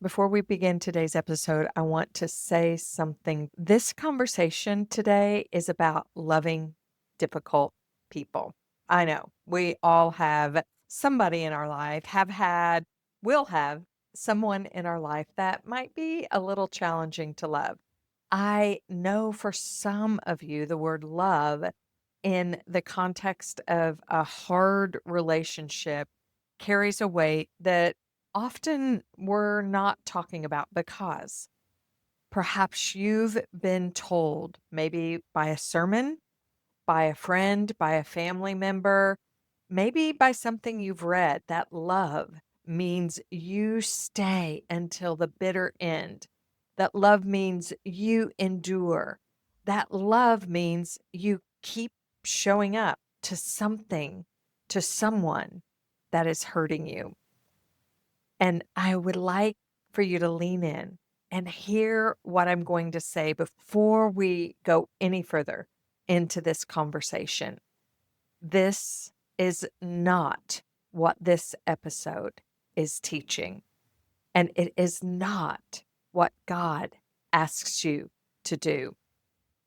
Before we begin today's episode, I want to say something. This conversation today is about loving difficult people. I know we all have somebody in our life, have had, will have someone in our life that might be a little challenging to love. I know for some of you, the word love in the context of a hard relationship carries a weight that often we're not talking about because perhaps you've been told, maybe by a sermon, by a friend, by a family member, maybe by something you've read, that love means you stay until the bitter end. That love means you endure. That love means you keep showing up to something, to someone that is hurting you. And I would like for you to lean in and hear what I'm going to say before we go any further into this conversation. This is not what this episode is teaching, and it is not what God asks you to do.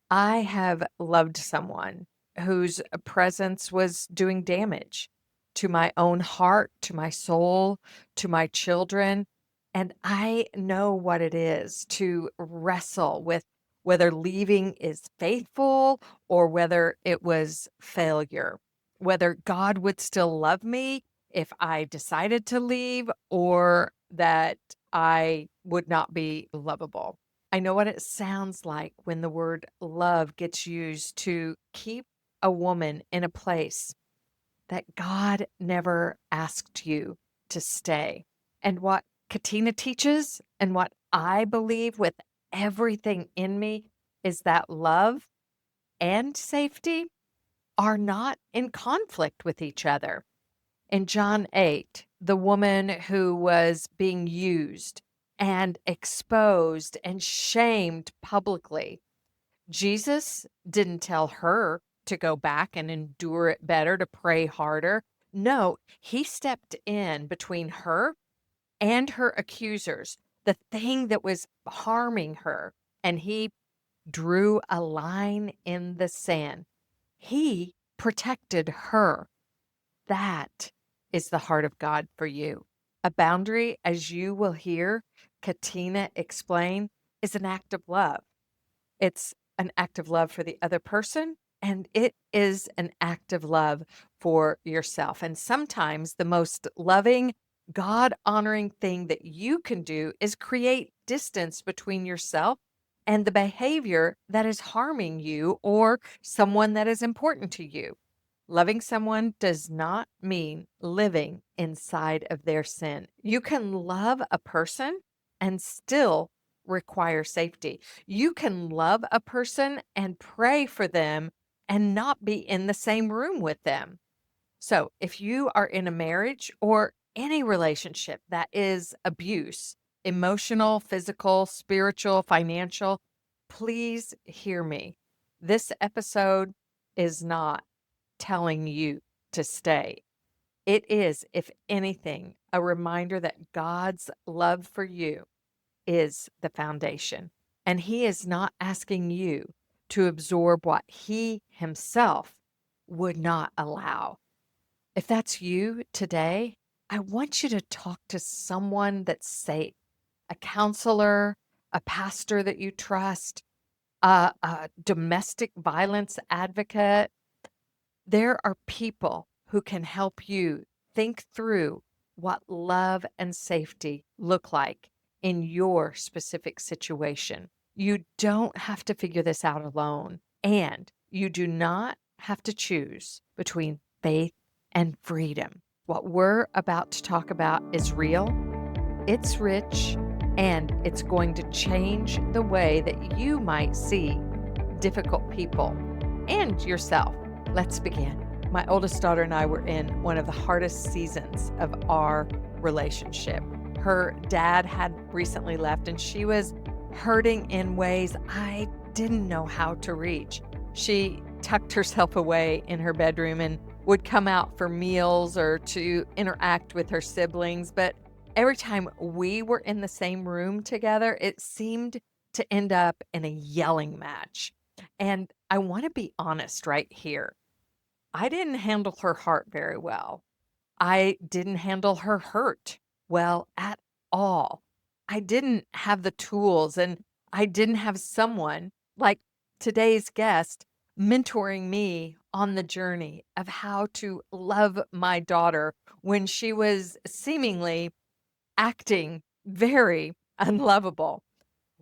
I have loved someone whose presence was doing damage to my own heart, to my soul, to my children. And I know what it is to wrestle with whether leaving is faithful or whether it was failure, whether God would still love me if I decided to leave or that I would not be lovable. I know what it sounds like when the word love gets used to keep a woman in a place that God never asked you to stay. And what Katina teaches and what I believe with everything in me is that love and safety are not in conflict with each other. In John 8, the woman who was being used and exposed and shamed publicly, Jesus didn't tell her to go back and endure it better, to pray harder. No, he stepped in between her and her accusers, the thing that was harming her, and he drew a line in the sand. He protected her. That is the heart of God for you. A boundary, as you will hear Katina explain, is an act of love. It's an act of love for the other person, and it is an act of love for yourself. And sometimes the most loving, God honoring thing that you can do is create distance between yourself and the behavior that is harming you or someone that is important to you. Loving someone does not mean living inside of their sin. You can love a person and still require safety. You can love a person and pray for them and not be in the same room with them. So, if you are in a marriage or any relationship that is abuse, emotional, physical, spiritual, financial, please hear me. This episode is not telling you to stay. It is, if anything, a reminder that God's love for you is the foundation. And He is not asking you to absorb what He Himself would not allow. If that's you today, I want you to talk to someone that's safe, a counselor, a pastor that you trust, a domestic violence advocate. There are people who can help you think through what love and safety look like in your specific situation. You don't have to figure this out alone, and you do not have to choose between faith and freedom. What we're about to talk about is real, it's rich, and it's going to change the way that you might see difficult people and yourself. Let's begin. My oldest daughter and I were in one of the hardest seasons of our relationship. Her dad had recently left, and she was hurting in ways I didn't know how to reach. She tucked herself away in her bedroom and would come out for meals or to interact with her siblings, but every time we were in the same room together, it seemed to end up in a yelling match. And I want to be honest right here. I didn't handle her heart very well. I didn't handle her hurt well at all. I didn't have the tools and I didn't have someone like today's guest mentoring me on the journey of how to love my daughter when she was seemingly acting very unlovable.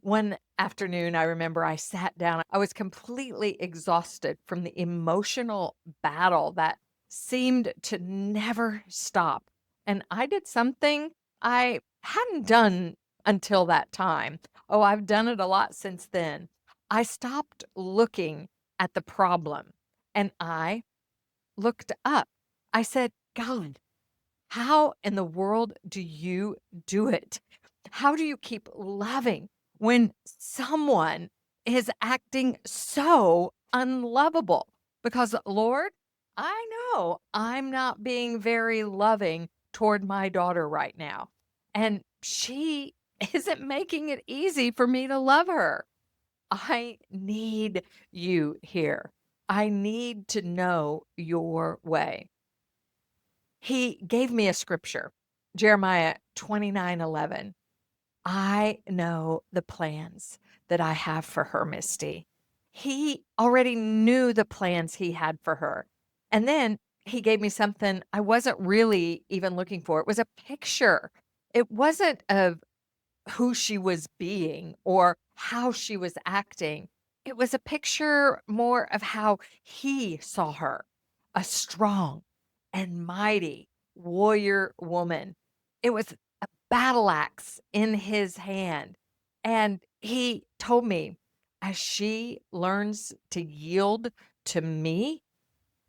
One afternoon, I remember I sat down. I was completely exhausted from the emotional battle that seemed to never stop. And I did something I hadn't done until that time. Oh, I've done it a lot since then. I stopped looking at the problem and I looked up. I said, God, how in the world do you do it? How do you keep loving when someone is acting so unlovable? Because, Lord, I know I'm not being very loving toward my daughter right now. And she isn't making it easy for me to love her. I need you here. I need to know your way. He gave me a scripture, Jeremiah 29:11. I know the plans that I have for her, Misty. He already knew the plans he had for her. And then he gave me something I wasn't really even looking for. It was a picture. It wasn't of who she was being or how she was acting. It was a picture more of how he saw her, a strong and mighty warrior woman. It was a battle axe in his hand. And he told me, as she learns to yield to me,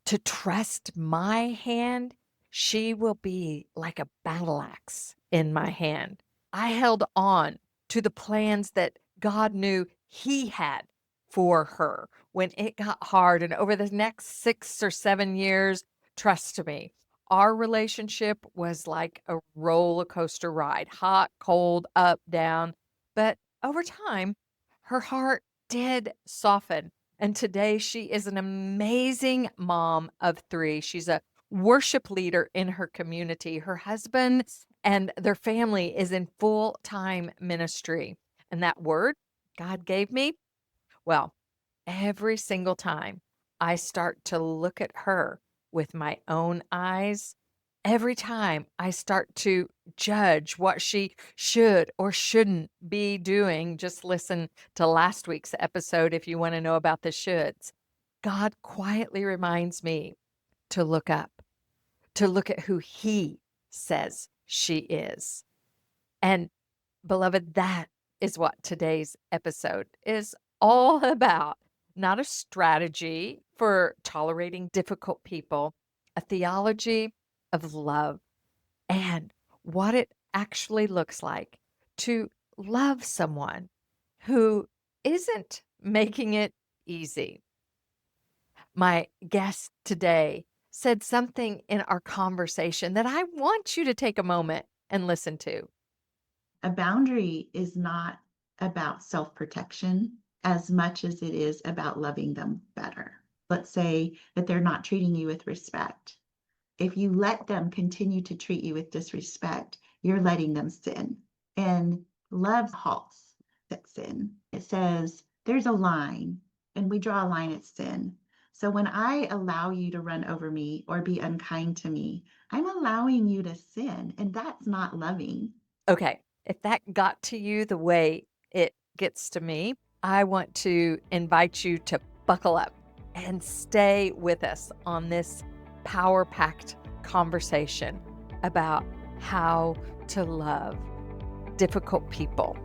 to trust my hand, she will be like a battle axe in my hand. I held on to the plans that God knew He had for her when it got hard. And over the next 6 or 7 years, trust me, our relationship was like a roller coaster ride, hot, cold, up, down. But over time, her heart did soften. And today she is an amazing mom of three. She's a worship leader in her community. Her husband and their family is in full-time ministry. And that word God gave me, well, every single time I start to look at her with my own eyes, every time I start to judge what she should or shouldn't be doing, just listen to last week's episode if you want to know about the shoulds. God quietly reminds me to look up, to look at who He says she is. And beloved, that is what today's episode is all about. Not a strategy for tolerating difficult people, a theology of love and what it actually looks like to love someone who isn't making it easy. My guest today said something in our conversation that I want you to take a moment and listen to. A boundary is not about self-protection as much as it is about loving them better. Let's say that they're not treating you with respect. If you let them continue to treat you with disrespect, you're letting them sin. And love halts that sin. It says there's a line, and we draw a line at sin. So when I allow you to run over me or be unkind to me, I'm allowing you to sin, and that's not loving. Okay, if that got to you the way it gets to me, I want to invite you to buckle up and stay with us on this power-packed conversation about how to love difficult people.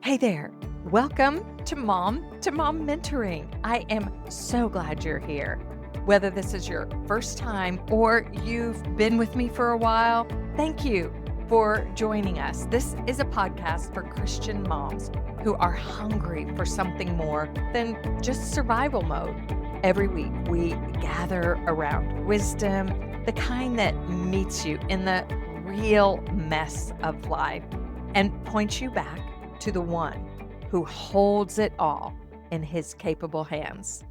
Hey there, welcome to Mom Mentoring. I am so glad you're here. Whether this is your first time or you've been with me for a while, thank you for joining us. This is a podcast for Christian moms who are hungry for something more than just survival mode. Every week, we gather around wisdom, the kind that meets you in the real mess of life and point you back to the one who holds it all in his capable hands.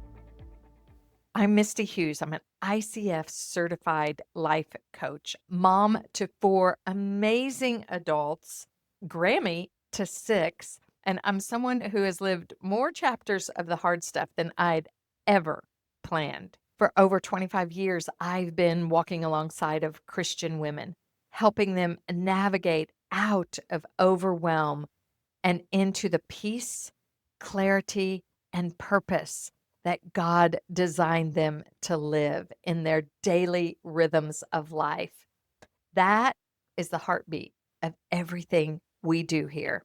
I'm Misty Hughes. I'm an ICF certified life coach, mom to four amazing adults, Grammy to six, and I'm someone who has lived more chapters of the hard stuff than I'd ever planned. For over 25 years, I've been walking alongside of Christian women, helping them navigate out of overwhelm and into the peace, clarity, and purpose that God designed them to live in their daily rhythms of life. That is the heartbeat of everything we do here.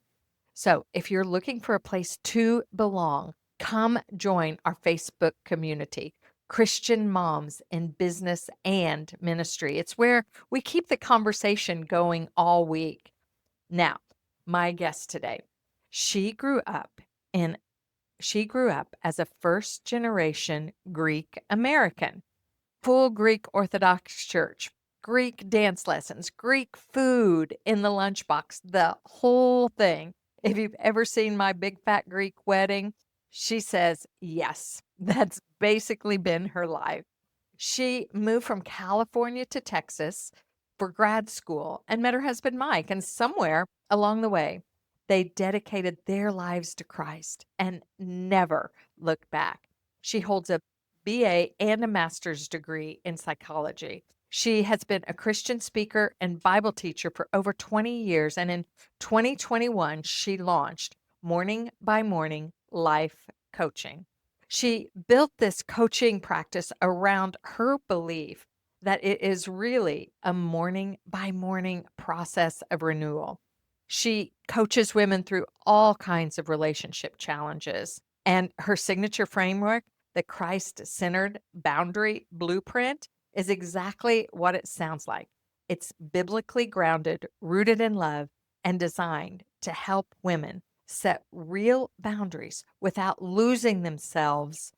So if you're looking for a place to belong, come join our Facebook community, Christian Moms in Business and Ministry. It's where we keep the conversation going all week. Now, my guest today, she grew up in she grew up as a first generation Greek American, full Greek Orthodox church, Greek dance lessons, Greek food in the lunchbox, the whole thing. If you've ever seen My Big Fat Greek Wedding, she says yes. That's basically been her life. She moved from California to Texas for grad school and met her husband, Mike. And somewhere along the way, they dedicated their lives to Christ and never looked back. She holds a BA and a master's degree in psychology. She has been a Christian speaker and Bible teacher for over 20 years. And in 2021, she launched Morning by Morning Life Coaching. She built this coaching practice around her belief that it is really a morning by morning process of renewal. She coaches women through all kinds of relationship challenges. And her signature framework, the Christ centered boundary blueprint, is exactly what it sounds like. It's biblically grounded, rooted in love, and designed to help women set real boundaries without losing themselves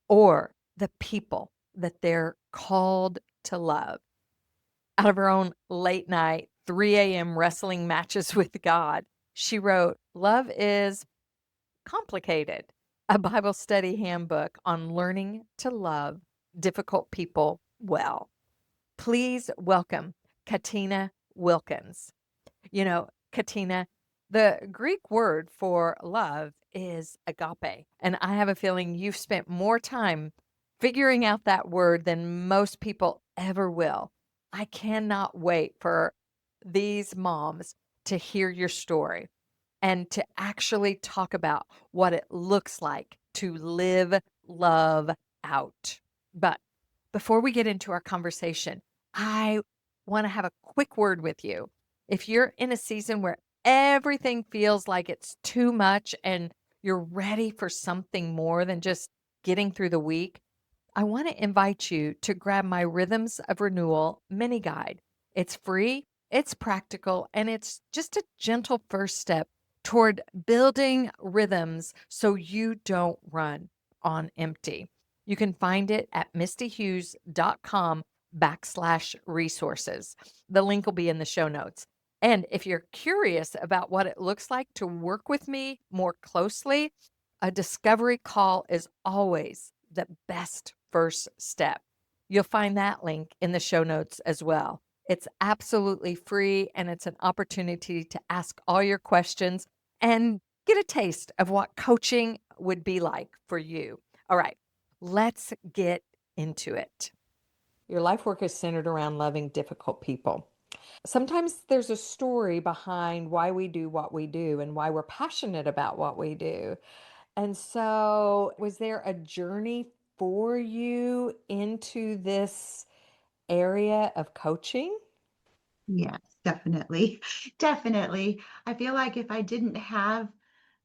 or the people that they're called to love. Out of her own late night, 3 a.m. wrestling matches with God, she wrote, Love is Complicated, a Bible study handbook on learning to love difficult people well. Please welcome Katina Wilkins. You know, Katina, the Greek word for love is agape. And I have a feeling you've spent more time figuring out that word than most people ever will. I cannot wait for these moms to hear your story and to actually talk about what it looks like to live love out. But before we get into our conversation, I want to have a quick word with you. If you're in a season where everything feels like it's too much and you're ready for something more than just getting through the week, I want to invite you to grab my Rhythms of Renewal mini guide. It's free, it's practical, and it's just a gentle first step toward building rhythms so you don't run on empty. You can find it at mistyhughes.com/resources. The link will be in the show notes. And if you're curious about what it looks like to work with me more closely, a discovery call is always the best first step. You'll find that link in the show notes as well. It's absolutely free and it's an opportunity to ask all your questions and get a taste of what coaching would be like for you. All right, let's get into it. Your life work is centered around loving difficult people. Sometimes there's a story behind why we do what we do and why we're passionate about what we do. And so, was there a journey for you into this area of coaching? Yes, definitely. Definitely. I feel like if I didn't have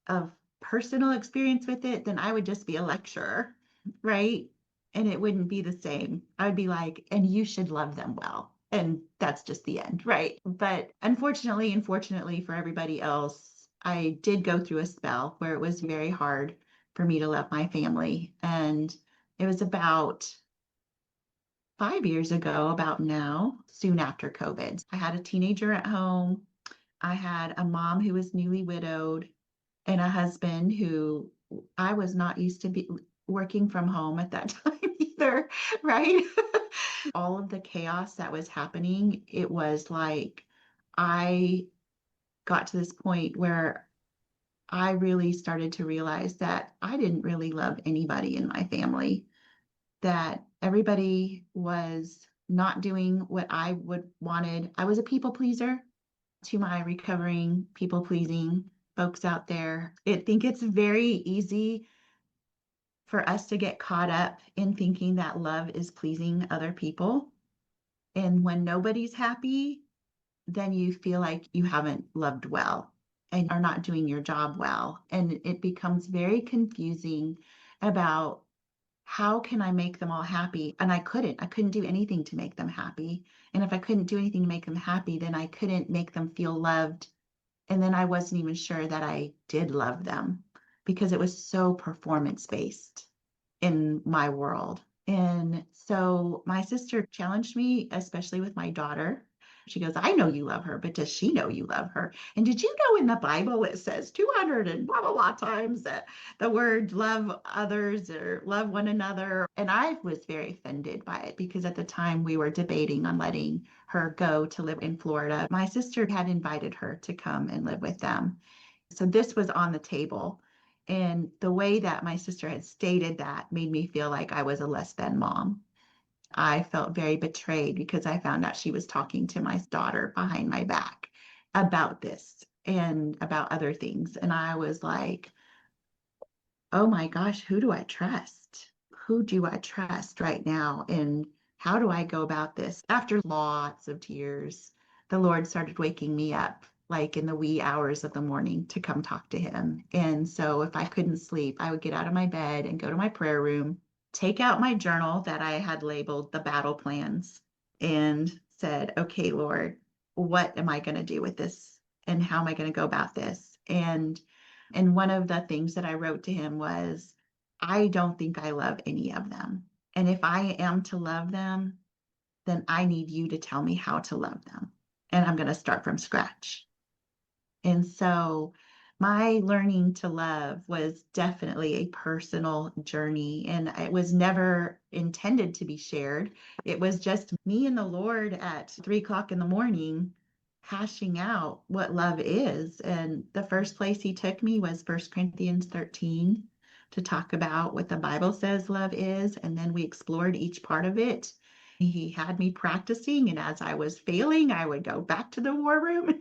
a personal experience with it, then I would just be a lecturer, right? And it wouldn't be the same. I would be like, and you should love them well. And that's just the end, right? But unfortunately for everybody else, I did go through a spell where it was very hard for me to love my family. And it was about 5 years ago, about now, soon after COVID. I had a teenager at home. I had a mom who was newly widowed and a husband who I was not used to be working from home at that time either, right? All of the chaos that was happening, it was like I got to this point where I really started to realize that I didn't really love anybody in my family, that everybody was not doing what I would wanted. I was a people pleaser. To my recovering people pleasing folks out there, I think it's very easy for us to get caught up in thinking that love is pleasing other people. And when nobody's happy, then you feel like you haven't loved well and are not doing your job well. And it becomes very confusing about how can I make them all happy? And I couldn't do anything to make them happy. And if I couldn't do anything to make them happy, then I couldn't make them feel loved. And then I wasn't even sure that I did love them because it was so performance based in my world. And so my sister challenged me, especially with my daughter. She goes, I know you love her, but does she know you love her? And did you know in the Bible it says 200 and blah, blah, blah times that the word love others or love one another? And I was very offended by it because at the time we were debating on letting her go to live in Florida. My sister had invited her to come and live with them. So this was on the table. And the way that my sister had stated that made me feel like I was a less than mom. I felt very betrayed because I found out she was talking to my daughter behind my back about this and about other things. And I was like, oh my gosh, who do I trust? Who do I trust right now? And how do I go about this? After lots of tears, the Lord started waking me up like in the wee hours of the morning to come talk to him. And so if I couldn't sleep, I would get out of my bed and go to my prayer room, take out my journal that I had labeled the battle plans, and said, okay, Lord, what am I going to do with this? And how am I going to go about this? And one of the things that I wrote to him was, I don't think I love any of them. And if I am to love them, then I need you to tell me how to love them. And I'm going to start from scratch. And so my learning to love was definitely a personal journey, and it was never intended to be shared. It was just me and the Lord at 3 o'clock in the morning hashing out what love is. And the first place he took me was 1 Corinthians 13 to talk about what the Bible says love is. And then we explored each part of it. He had me practicing, and as I was failing, I would go back to the war room.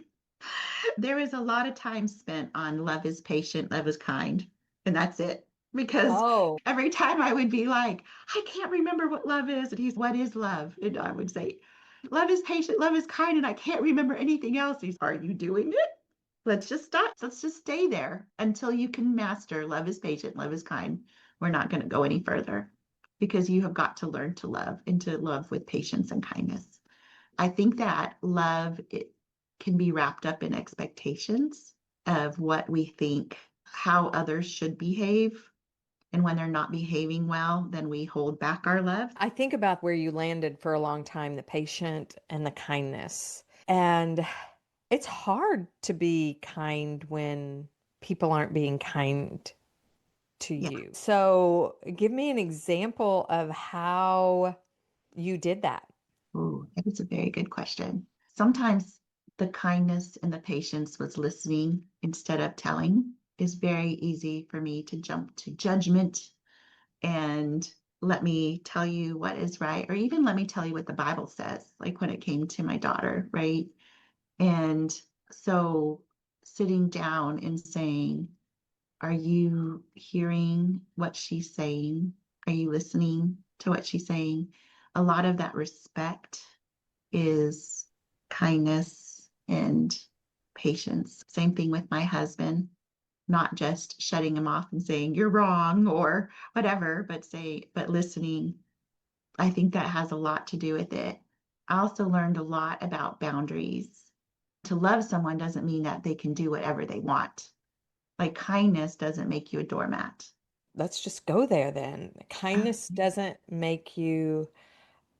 There was a lot of time spent on love is patient, love is kind, and that's it. Because Oh, every time I would be like, I can't remember what love is. And he's, what is love? And I would say, love is patient, love is kind, and I can't remember anything else. He's, are you doing it? Let's just stop. Let's just stay there until you can master love is patient, love is kind. We're not going to go any further because you have got to learn to love and to love with patience and kindness. I think that love it can be wrapped up in expectations of what we think how others should behave. And when they're not behaving well, then we hold back our love. I think about where you landed for a long time, the patient and the kindness. And it's hard to be kind when people aren't being kind to Yeah. you. So give me an example of how you did that. Ooh, that is a very good question. Sometimes the kindness and the patience was listening instead of telling is very easy for me to jump to judgment and let me tell you what is right, or even let me tell you what the Bible says, like when it came to my daughter, right? And so sitting down and saying, are you hearing what she's saying? Are you listening to what she's saying? A lot of that respect is kindness and patience. Same thing with my husband, not just shutting him off and saying you're wrong or whatever, but listening. I think that has a lot to do with it. I also learned a lot about boundaries. To love someone doesn't mean that they can do whatever they want. Like kindness doesn't make you a doormat. Let's just go there then. Oh, Kindness doesn't make you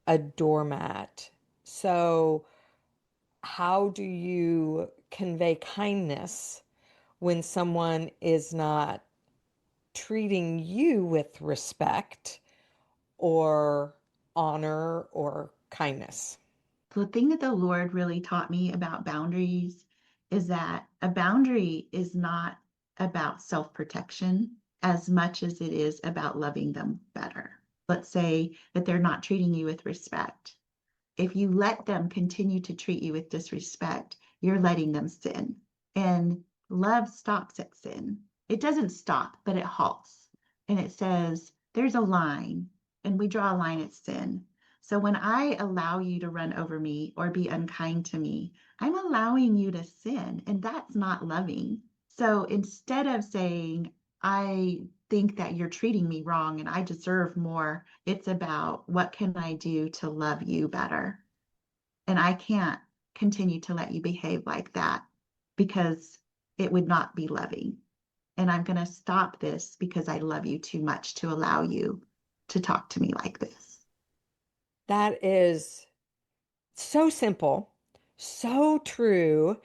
a doormat. So, how do you convey kindness when someone is not treating you with respect or honor or kindness? The thing that the Lord really taught me about boundaries is that a boundary is not about self protection as much as it is about loving them better. Let's say that they're not treating you with respect. If you let them continue to treat you with disrespect, you're letting them sin. And love stops at sin. It doesn't stop, but it halts. And it says, there's a line, and we draw a line at sin. So when I allow you to run over me or be unkind to me, I'm allowing you to sin, and that's not loving. So instead of saying, I think that you're treating me wrong and I deserve more, it's about what can I do to love you better? And I can't continue to let you behave like that because it would not be loving. And I'm going to stop this because I love you too much to allow you to talk to me like this. That is so simple, so true.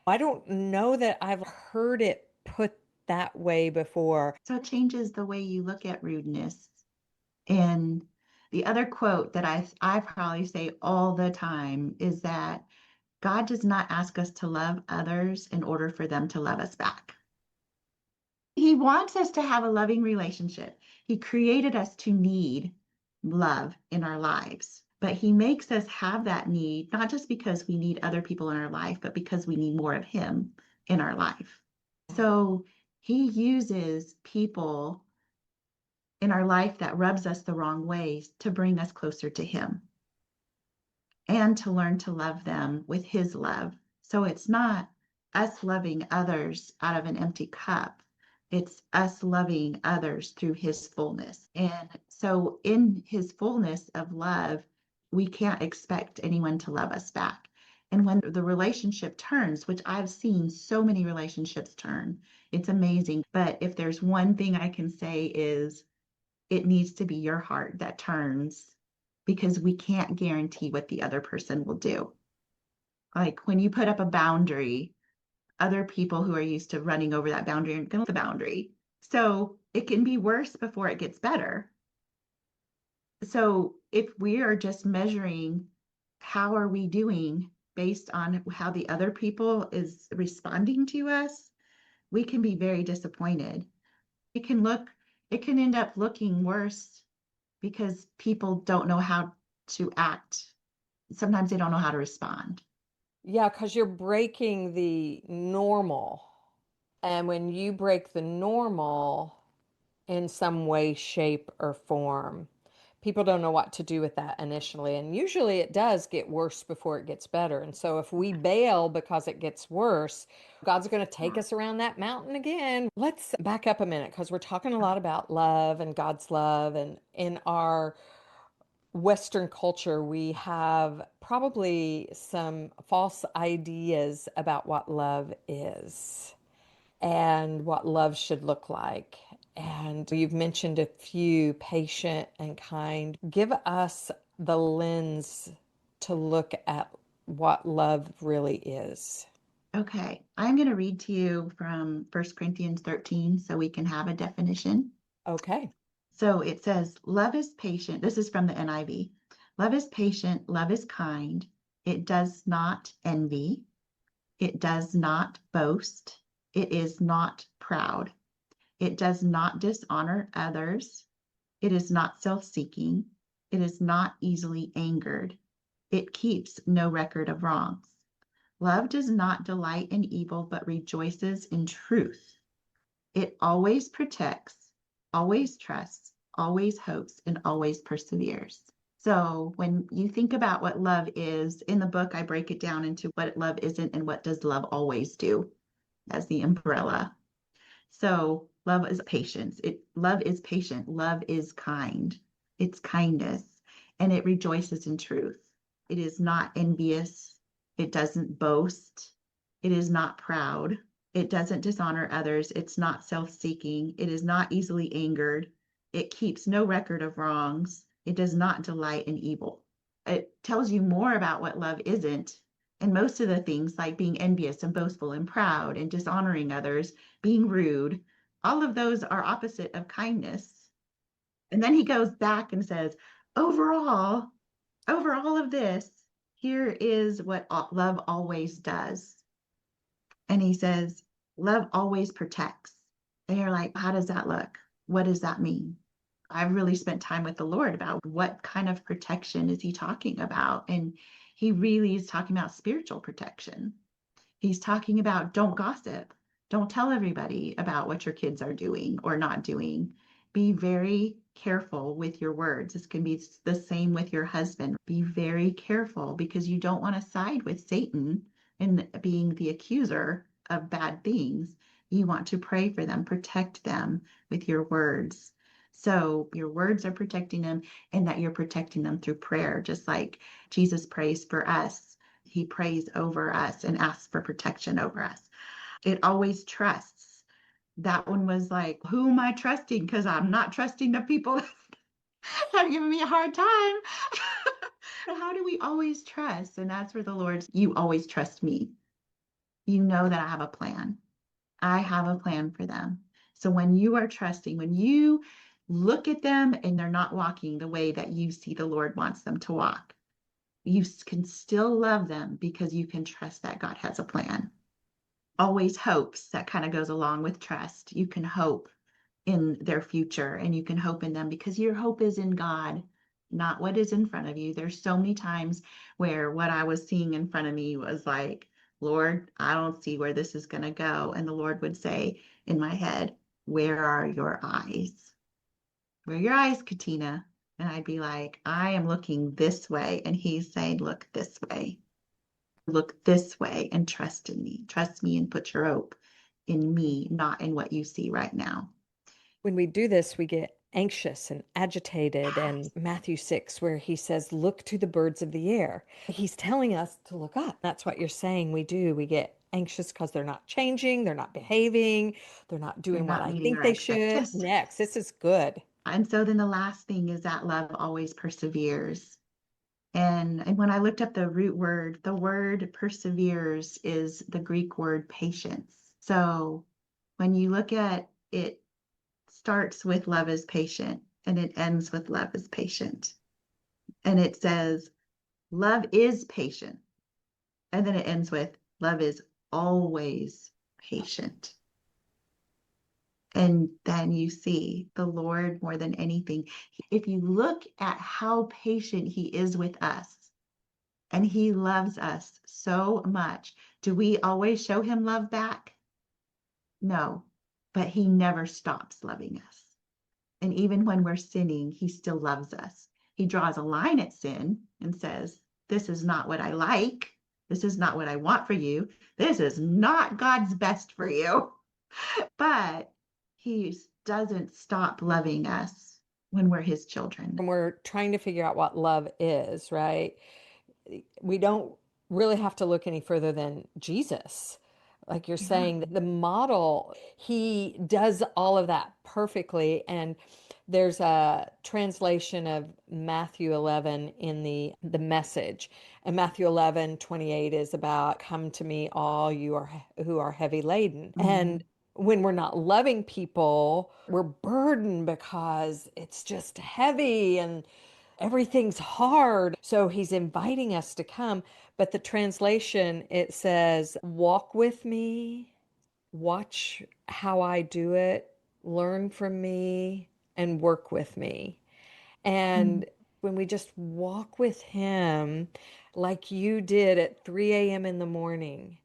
I don't know that I've heard it put that way before. So it changes the way you look at rudeness. And the other quote that I probably say all the time is that God does not ask us to love others in order for them to love us back. He wants us to have a loving relationship. He created us to need love in our lives, but He makes us have that need, not just because we need other people in our life, but because we need more of Him in our life. So He uses people in our life that rubs us the wrong ways to bring us closer to Him and to learn to love them with His love. So it's not us loving others out of an empty cup. It's us loving others through His fullness. And so, in His fullness of love, we can't expect anyone to love us back. And when the relationship turns, which I've seen so many relationships turn, it's amazing. But if there's one thing I can say is it needs to be your heart that turns because we can't guarantee what the other person will do. Like when you put up a boundary, other people who are used to running over that boundary aren't going to the boundary. So it can be worse before it gets better. So if we are just measuring how are we doing based on how the other people is responding to us, we can be very disappointed. It can look, it can end up looking worse because people don't know how to act. Sometimes they don't know how to respond. Yeah, because you're breaking the normal. And when you break the normal in some way, shape, or form, people don't know what to do with that initially. And usually it does get worse before it gets better. And so if we bail because it gets worse, God's going to take us around that mountain again. Let's back up a minute because we're talking a lot about love and God's love. And in our Western culture, we have probably some false ideas about what love is and what love should look like. And you've mentioned a few: patient and kind. Give us the lens to look at what love really is. Okay, I'm going to read to you from 1 Corinthians 13 so we can have a definition. Okay. So it says, love is patient. This is from the NIV. Love is patient, love is kind. It does not envy. It does not boast. It is not proud. It does not dishonor others. It is not self-seeking. It is not easily angered. It keeps no record of wrongs. Love does not delight in evil, but rejoices in truth. It always protects, always trusts, always hopes, and always perseveres. So when you think about what love is, in the book, I break it down into what love isn't and what does love always do as the umbrella. So love is patience. Love is patient. Love is kind. It's kindness, and it rejoices in truth. It is not envious. It doesn't boast. It is not proud. It doesn't dishonor others. It's not self-seeking. It is not easily angered. It keeps no record of wrongs. It does not delight in evil. it tells you more about what love isn't. And most of the things like being envious and boastful and proud and dishonoring others, being rude, all of those are opposite of kindness. And then he goes back and says, overall, over all of this, here is what love always does. And he says, love always protects. And you're like, how does that look? What does that mean? I've really spent time with the Lord about what kind of protection is he talking about. And he really is talking about spiritual protection. He's talking about don't gossip. Don't tell everybody about what your kids are doing or not doing. Be very careful with your words. This can be the same with your husband. Be very careful because you don't want to side with Satan in being the accuser of bad things. You want to pray for them, protect them with your words. So your words are protecting them, and that you're protecting them through prayer, just like Jesus prays for us. He prays over us and asks for protection over us. It always trusts. That one was like, who am I trusting? Because I'm not trusting the people that have given me a hard time. How do we always trust? And that's where the Lord's, you always trust me. You know that I have a plan. I have a plan for them. So when you are trusting, when you look at them and they're not walking the way that you see the Lord wants them to walk, you can still love them because you can trust that God has a plan. Always hopes that kind of goes along with trust. You can hope in their future and you can hope in them because your hope is in God, not what is in front of you. There's so many times where what I was seeing in front of me was like, Lord, I don't see where this is going to go. And the Lord would say in my head, where are your eyes? Where are your eyes, Katina? And I'd be like, I am looking this way. And he's saying, look this way. Look this way and trust in me. Trust me and put your hope in me, not in what you see right now. When we do this, we get anxious and agitated. Yes. And Matthew 6, where he says, look to the birds of the air. He's telling us to look up. That's what you're saying we do. We get anxious because they're not changing, they're not behaving, they're not They're doing what not I meeting think our they should. expectations. Next, this is good. And so then the last thing is that love always perseveres. And when I looked up the root word, the word perseveres is the Greek word patience. So when you look at it, starts with love is patient and it ends with love is patient. And it says love is patient. And then it ends with love is always patient. And then you see the Lord more than anything. If you look at how patient he is with us, and he loves us so much, do we always show him love back? No, but he never stops loving us. And even when we're sinning, he still loves us. He draws a line at sin and says, this is not what I like. This is not what I want for you. This is not God's best for you. But he doesn't stop loving us when we're his children. And we're trying to figure out what love is, right? We don't really have to look any further than Jesus. Like you're Yeah. saying, the model, he does all of that perfectly. And there's a translation of Matthew 11 in the message. And Matthew 11:28 is about come to me all you are who are heavy laden. And Mhm. when we're not loving people, we're burdened because it's just heavy and everything's hard. So he's inviting us to come. But the translation, it says, walk with me, watch how I do it, learn from me, and work with me. And when we just walk with him, like you did at 3 a.m. in the morning,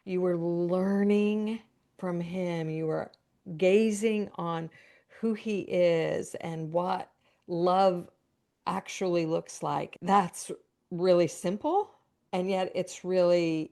you were learning from him. You were gazing on who he is and what love actually looks like. That's really simple, and yet it's really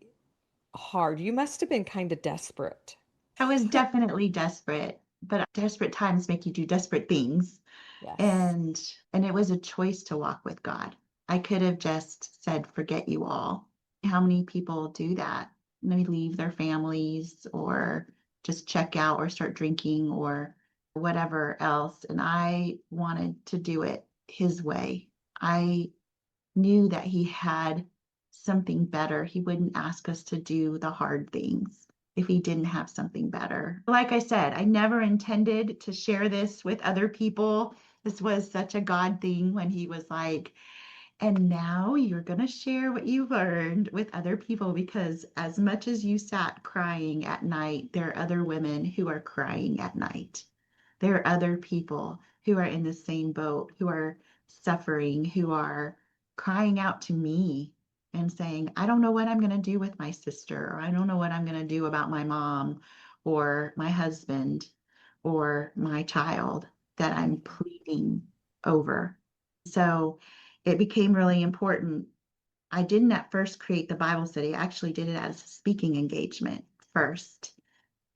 hard. You must have been kind of desperate. I was definitely desperate, but desperate times make you do desperate things. Yes. And and it was a choice to walk with God. I could have just said, forget you all. How many people do that? And they leave their families or just check out or start drinking or whatever else. And I wanted to do it his way. I knew that he had something better. He wouldn't ask us to do the hard things if he didn't have something better. Like I said, I never intended to share this with other people. This was such a God thing when he was like, and now you're going to share what you learned with other people because as much as you sat crying at night, there are other women who are crying at night. There are other people who are in the same boat, who are suffering, who are crying out to me and saying, I don't know what I'm going to do with my sister, or I don't know what I'm going to do about my mom or my husband or my child that I'm pleading over. So it became really important. I didn't at first create the Bible study. I actually did it as a speaking engagement first.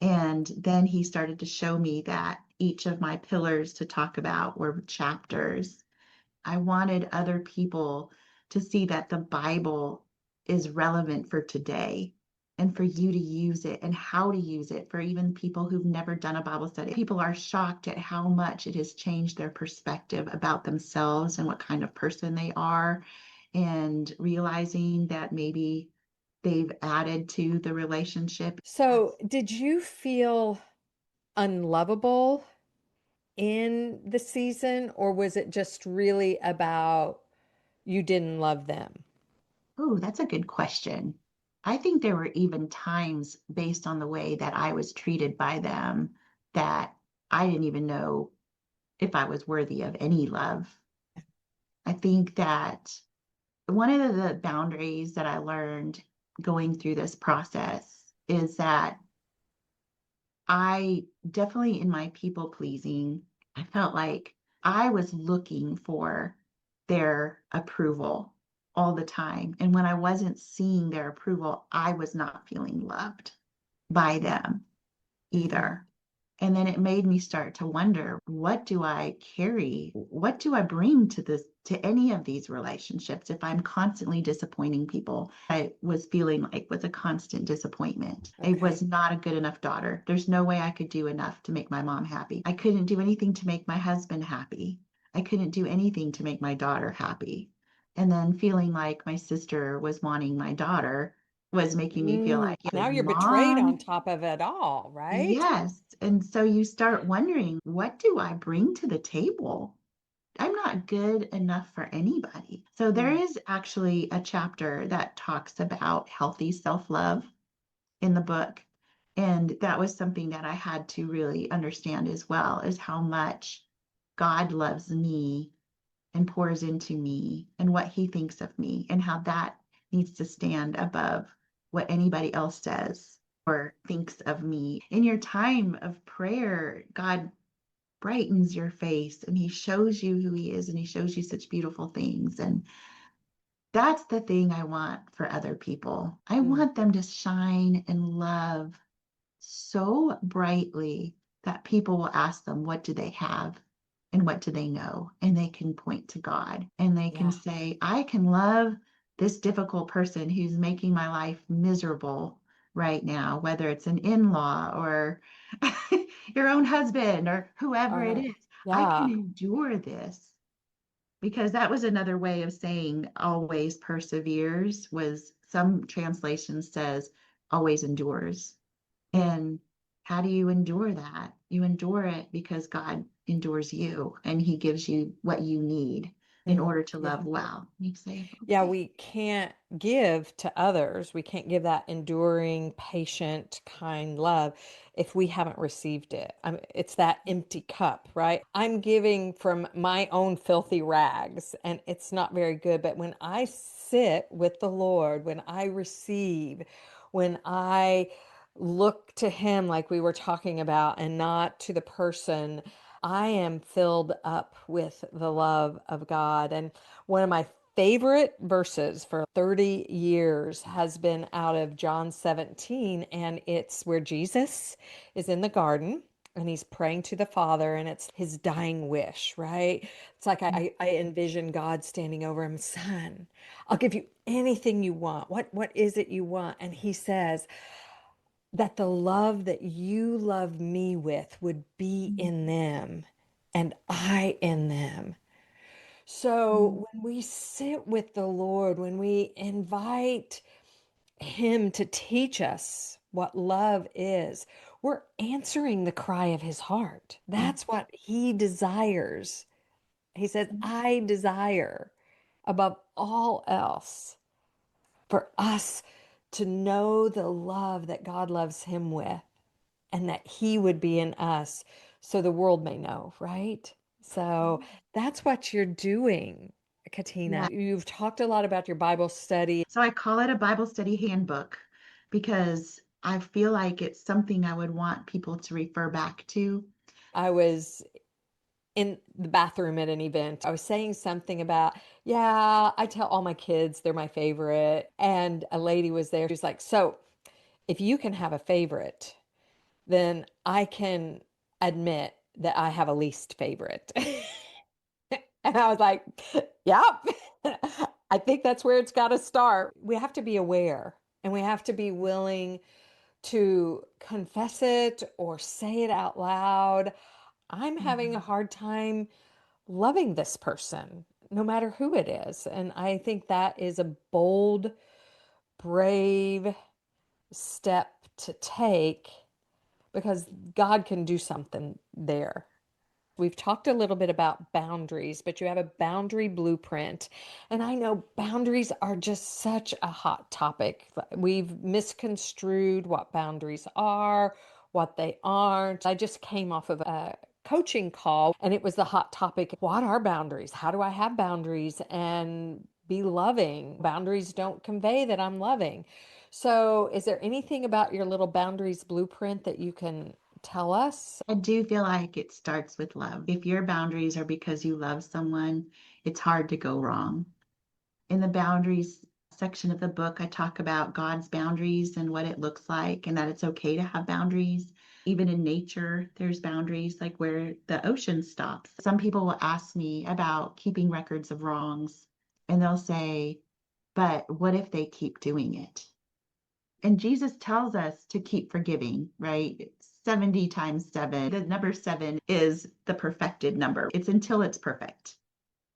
And then he started to show me that each of my pillars to talk about were chapters. I wanted other people to see that the Bible is relevant for today and for you to use it and how to use it for even people who've never done a Bible study. People are shocked at how much it has changed their perspective about themselves and what kind of person they are, and realizing that maybe they've added to the relationship. So, did you feel unlovable in the season, or was it just really about you didn't love them? Oh, that's a good question. I think there were even times based on the way that I was treated by them that I didn't even know if I was worthy of any love. I think that one of the boundaries that I learned going through this process is that I definitely, in my people pleasing, I felt like I was looking for their approval all the time. And when I wasn't seeing their approval, I was not feeling loved by them Hmm. either. And then it made me start to wonder, what do I carry? What do I bring to this, to any of these relationships if I'm constantly disappointing people? I was feeling like was a constant disappointment. I was Okay. not a good enough daughter. There's no way I could do enough to make my mom happy. I couldn't do anything to make my husband happy. I couldn't do anything to make my daughter happy. And then feeling like my sister was wanting my daughter was making me feel like, Now was you're betrayed on mom. top of it all, right? Yes. And so you start wondering, what do I bring to the table? I'm not good enough for anybody. So there Mm, is actually a chapter that talks about healthy self-love in the book. And that was something that I had to really understand as well, is how much God loves me and pours into me and what he thinks of me and how that needs to stand above what anybody else says or thinks of me. In your time of prayer, God brightens your face and he shows you who he is and he shows you such beautiful things. And that's the thing I want for other people. I mm, want them to shine and love so brightly that people will ask them, what do they have? And what do they know? And they can point to God and they can yeah. say, I can love this difficult person who's making my life miserable right now, whether it's an in law or your own husband or whoever it is. I can Yeah. endure this because that was another way of saying always perseveres, was some translation says always endures. Mm, And how do you endure that? You endure it because God endures you and he gives you what you need in mm, order to yeah. love well. You say, Yeah, okay. we can't give to others. We can't give that enduring, patient, kind love if we haven't received it. It's that empty cup, right? I'm giving from my own filthy rags, and it's not very good. But when I sit with the Lord, when I receive, when I look to Him, like we were talking about, and not to the person, I am filled up with the love of God. And one of my favorite verses for 30 years has been out of John 17, and it's where Jesus is in the garden and he's praying to the Father, and it's his dying wish, right? It's like I envision God standing over him, son, I'll give you anything you want. What is it you want? And he says that the love that you love me with would be in them and I in them, So Mm, when we sit with the Lord, when we invite Him to teach us what love is, we're answering the cry of His heart. mm, That's what He desires. He says, mm, I desire above all else for us to know the love that God loves Him with and that He would be in us so the world may know, right? So mm. that's what you're doing, Yeah. Katina. You've talked a lot about your Bible study. So I call it a Bible study handbook because I feel like it's something I would want people to refer back to. I was in the bathroom at an event. I was saying something about, yeah, I tell all my kids they're my favorite. And a lady was there. She's like, so if you can have a favorite, then I can admit that I have a least favorite. And I was like, yep, I think that's where it's got to start. We have to be aware and we have to be willing to confess it or say it out loud. I'm having a Mhm. hard time loving this person, no matter who it is. And I think that is a bold, brave step to take because God can do something there. We've talked a little bit about boundaries, but you have a boundary blueprint. And I know boundaries are just such a hot topic. We've misconstrued what boundaries are, what they aren't. I just came off of a coaching call and it was the hot topic. What are boundaries? How do I have boundaries and be loving? Boundaries don't convey that I'm loving. So, is there anything about your little boundaries blueprint that you can tell us? I do feel like it starts with love. If your boundaries are because you love someone, it's hard to go wrong. In the boundaries section of the book, I talk about God's boundaries and what it looks like, and that it's okay to have boundaries. Even in nature, there's boundaries, like where the ocean stops. Some people will ask me about keeping records of wrongs, and they'll say, but what if they keep doing it? And Jesus tells us to keep forgiving, right? 70 times seven. The number seven is the perfected number. It's until it's perfect,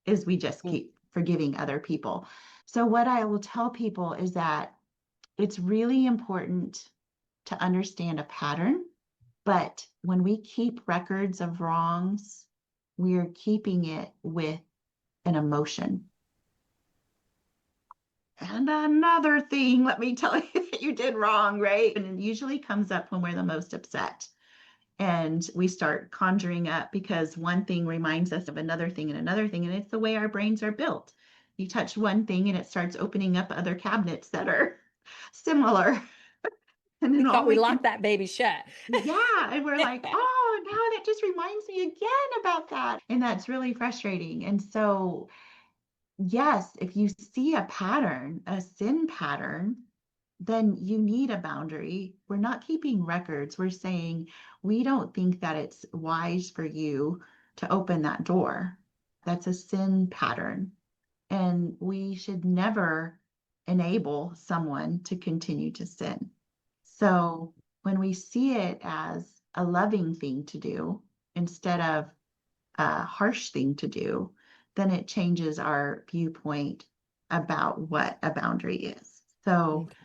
is we just keep forgiving other people. So, what I will tell people is that it's really important to understand a pattern. But when we keep records of wrongs, we are keeping it with an emotion. And another thing, let me tell you that you did wrong, right? And it usually comes up when we're the most upset. And we start conjuring up because one thing reminds us of another thing and another thing. And it's the way our brains are built. You touch one thing and it starts opening up other cabinets that are similar. And We then thought all we we locked can, that baby shut. yeah. And we're like, oh, now that just reminds me again about that. And that's really frustrating. And so, yes, if you see a pattern, a sin pattern, then you need a boundary. We're not keeping records. We're saying we don't think that it's wise for you to open that door. That's a sin pattern. And we should never enable someone to continue to sin. So when we see it as a loving thing to do instead of a harsh thing to do, then it changes our viewpoint about what a boundary is. So Okay.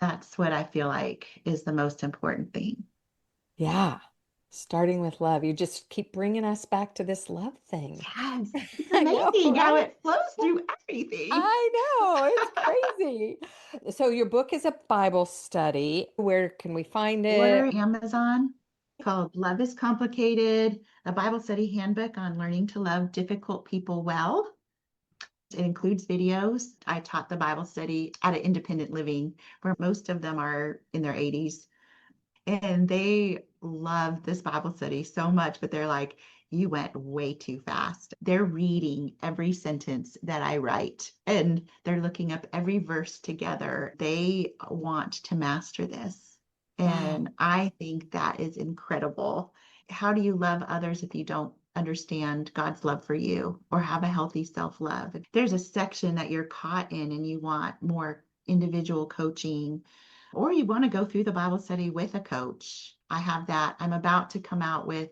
that's what I feel like is the most important thing. Yeah. Starting with love. You just keep bringing us back to this love thing. Yes, it's I know, amazing how right? it flows through everything. I know. It's crazy. So your book is a Bible study. Where can we find it? Order Amazon called Love is Complicated, a Bible study handbook on learning to love difficult people well. It includes videos. I taught the Bible study at an independent living where most of them are in their 80s. And they love this Bible study so much, but they're like, you went way too fast. They're reading every sentence that I write and they're looking up every verse together. They want to master this. Wow. And I think that is incredible. How do you love others if you don't understand God's love for you or have a healthy self love? If there's a section that you're caught in and you want more individual coaching, or you want to go through the Bible study with a coach, I have that. I'm about to come out with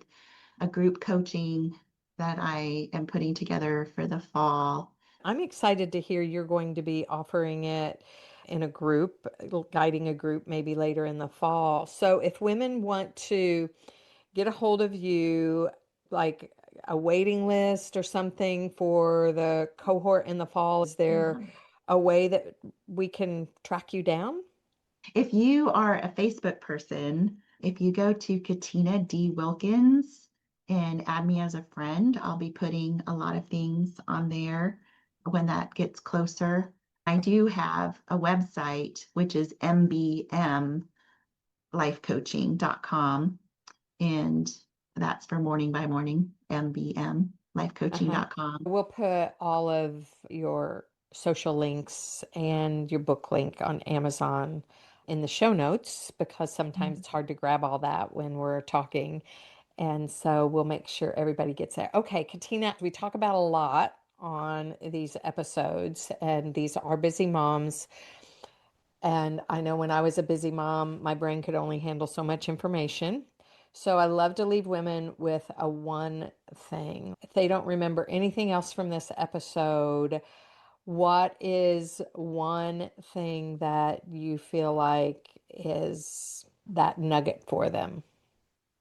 a group coaching that I am putting together for the fall. I'm excited to hear you're going to be offering it in a group, guiding a group maybe later in the fall. So if women want to get a hold of you, like a waiting list or something for the cohort in the fall, is there Yeah. a way that we can track you down? If you are a Facebook person, if you go to Katina D. Wilkins and add me as a friend, I'll be putting a lot of things on there when that gets closer. I do have a website, which is mbmlifecoaching.com, and that's for morning by morning, Uh-huh. mbmlifecoaching.com. We'll put all of your social links and your book link on Amazon in the show notes because sometimes it's hard to grab all that when we're talking. And so we'll make sure everybody gets there. Okay, Katina, we talk about a lot on these episodes, and these are busy moms. And I know when I was a busy mom, my brain could only handle so much information. So I love to leave women with a one thing. If they don't remember anything else from this episode, what is one thing that you feel like is that nugget for them?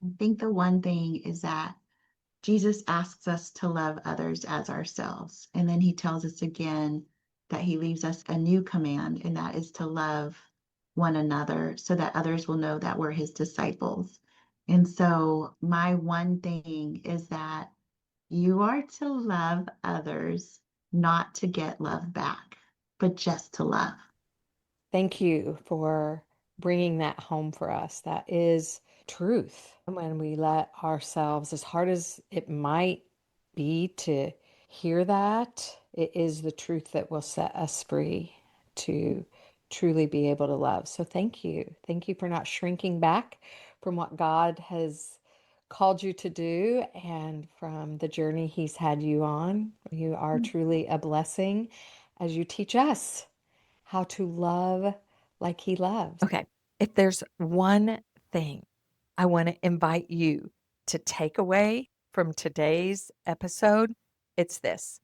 I think the one thing is that Jesus asks us to love others as ourselves. And then he tells us again that he leaves us a new command, and that is to love one another so that others will know that we're his disciples. And so, my one thing is that you are to love others, not to get love back, but just to love. Thank you for bringing that home for us. That is truth. When we let ourselves, as hard as it might be to hear that, it is the truth that will set us free to truly be able to love. So thank you. Thank you for not shrinking back from what God has called you to do and from the journey He's had you on. You are truly a blessing as you teach us how to love like he loves. Okay. If there's one thing I want to invite you to take away from today's episode, it's this: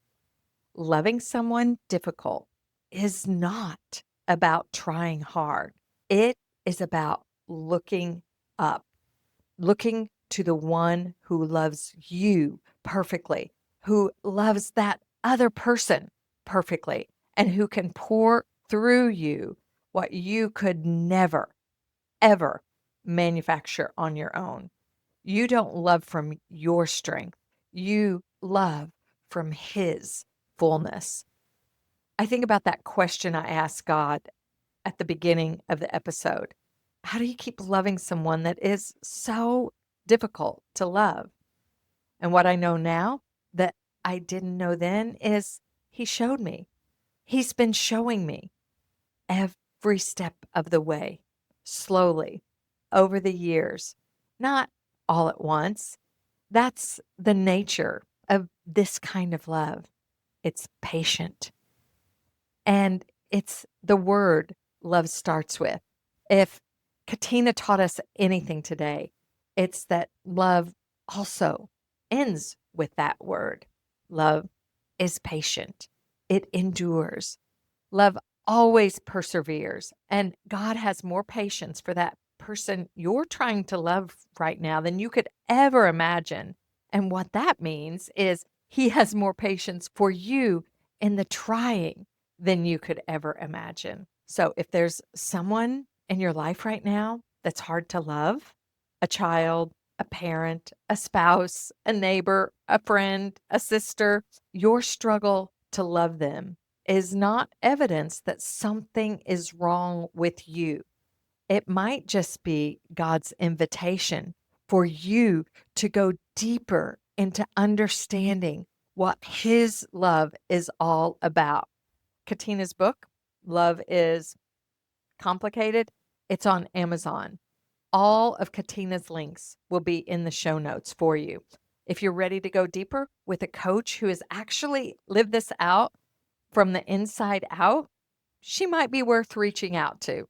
loving someone difficult is not about trying hard. It is about looking up, looking to the one who loves you perfectly, who loves that other person perfectly, and who can pour through you what you could never, ever manufacture on your own. You don't love from your strength, you love from His fullness. I think about that question I asked God at the beginning of the episode. How do you keep loving someone that is so difficult to love? And what I know now that I didn't know then is He showed me. He's been showing me every step of the way, slowly, over the years, not all at once. That's the nature of this kind of love. It's patient. And it's the word love starts with. If Katina taught us anything today, it's that love also ends with that word. Love is patient, it endures. Love always perseveres. And God has more patience for that person you're trying to love right now than you could ever imagine. And what that means is He has more patience for you in the trying than you could ever imagine. So if there's someone in your life right now that's hard to love, a child, a parent, a spouse, a neighbor, a friend, a sister, your struggle to love them is not evidence that something is wrong with you. It might just be God's invitation for you to go deeper into understanding what His love is all about. Katina's book, Love is Complicated, it's on Amazon. All of Katina's links will be in the show notes for you. If you're ready to go deeper with a coach who has actually lived this out from the inside out, she might be worth reaching out to.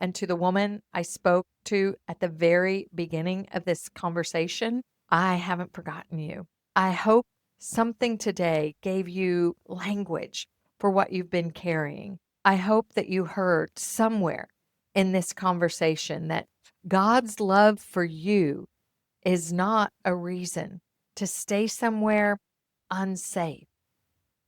And to the woman I spoke to at the very beginning of this conversation, I haven't forgotten you. I hope something today gave you language for what you've been carrying. I hope that you heard somewhere in this conversation that God's love for you is not a reason to stay somewhere unsafe.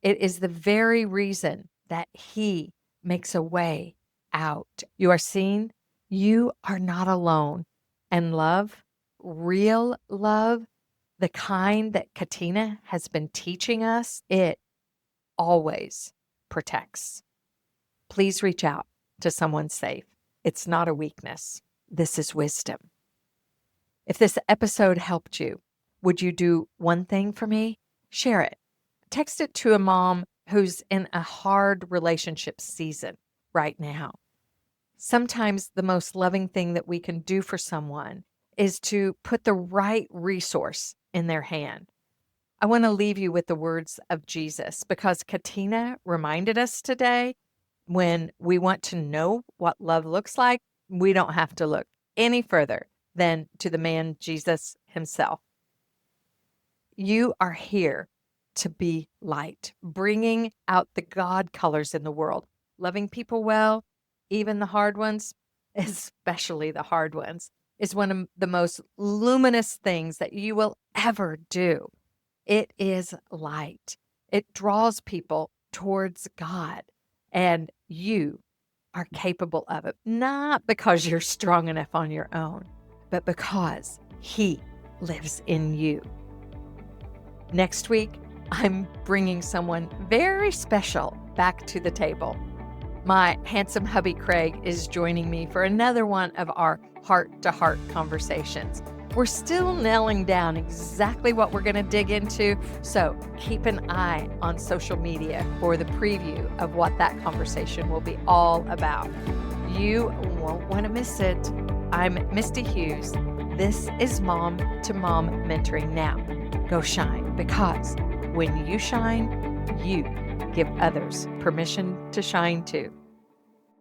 It is the very reason that He makes a way out. You are seen, you are not alone. And love, real love, the kind that Katina has been teaching us, it always protects. Please reach out to someone safe. It's not a weakness. This is wisdom. If this episode helped you, would you do one thing for me? Share it. Text it to a mom who's in a hard relationship season right now. Sometimes the most loving thing that we can do for someone is to put the right resource in their hand. I want to leave you with the words of Jesus because Katina reminded us today when we want to know what love looks like, we don't have to look any further than to the man Jesus himself. You are here to be light, bringing out the God colors in the world, loving people well, even the hard ones, especially the hard ones, is one of the most luminous things that you will ever do. It is light. It draws people towards God, and you are capable of it, not because you're strong enough on your own, but because He lives in you. Next week, I'm bringing someone very special back to the table. My handsome hubby Craig is joining me for another one of our heart-to-heart conversations. We're still nailing down exactly what we're going to dig into, so keep an eye on social media for the preview of what that conversation will be all about. You won't want to miss it. I'm Misty Hughes. This is Mom to Mom Mentoring Now. Go shine, because when you shine, you give others permission to shine too.